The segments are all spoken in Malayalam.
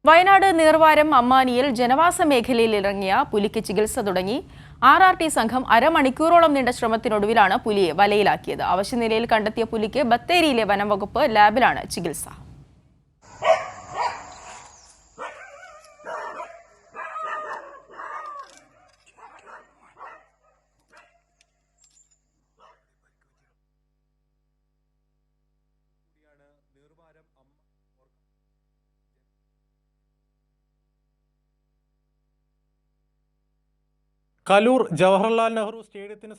വയനാട് നീർവാരം അമ്മാനിയിൽ ജനവാസ മേഖലയിൽ ഇറങ്ങിയ പുലിക്ക് ചികിത്സ തുടങ്ങി. RRT സംഘം അരമണിക്കൂറോളം നീണ്ട ശ്രമത്തിനൊടുവിലാണ് പുലിയെ വലയിലാക്കിയത്. അവശനിലയിൽ കണ്ടെത്തിയ പുലിക്ക് ബത്തേരിയിലെ വനംവകുപ്പ് ലാബിലാണ് ചികിത്സ. കലൂർ ജവഹർലാൽ നെഹ്റു സ്റ്റേഡിയത്തിന്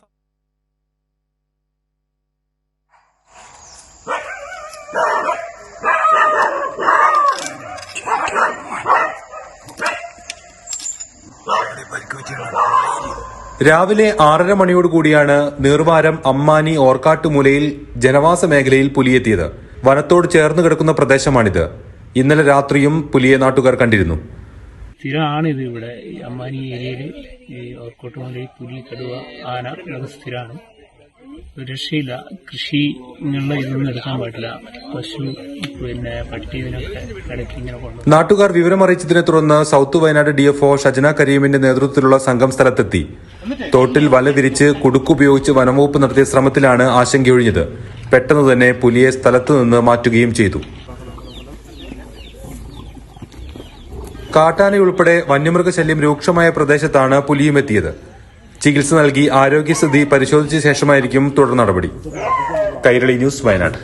രാവിലെ 6:30 മണിയോടുകൂടിയാണ് നീർവാരം അമ്മാനി ഓർക്കാട്ടുമൂലയിൽ ജനവാസ മേഖലയിൽ പുലിയെത്തിയത്. വനത്തോട് ചേർന്ന് കിടക്കുന്ന പ്രദേശമാണിത്. ഇന്നലെ രാത്രിയും പുലിയെ നാട്ടുകാർ കണ്ടിരുന്നു. സ്ഥിരമാണിത്. ഇവിടെ ഈ അമ്മാനി ഏരിയയിൽ ഈ ഓർക്കോട്ടുമലയിൽ പുലി, കടുവ, ആന ഇതൊക്കെ സ്ഥിരമാണ്. രക്ഷയില്ല. കൃഷി ഇങ്ങനെയുള്ള ഇതൊന്നും എടുക്കാൻ പാടില്ല. പശു, പട്ടി ഇതിനൊക്കെ ഇടയ്ക്ക് ഇങ്ങനെ കൊണ്ടു. നാട്ടുകാർ വിവരമറിയിച്ചതിനെ തുടർന്ന് സൗത്ത് വയനാട് DFO ഷജന കരീമിന്റെ നേതൃത്വത്തിലുള്ള സംഘം സ്ഥലത്തെത്തി. തോട്ടിൽ വല വിരിച്ച് കുടുക്കുപയോഗിച്ച് വനംവകുപ്പ് നടത്തിയ ശ്രമത്തിലാണ് ആശങ്കയൊഴിഞ്ഞത്. പെട്ടെന്ന് തന്നെ പുലിയെ സ്ഥലത്തു നിന്ന് മാറ്റുകയും ചെയ്തു. കാട്ടാനയുൾപ്പെടെ വന്യമൃഗശല്യം രൂക്ഷമായ പ്രദേശത്താണ് പുലിയും എത്തിയത്. ചികിത്സ നൽകി ആരോഗ്യസ്ഥിതി പരിശോധിച്ച ശേഷമായിരിക്കും തുടർ നടപടി. കൈരളി ന്യൂസ്, വയനാട്.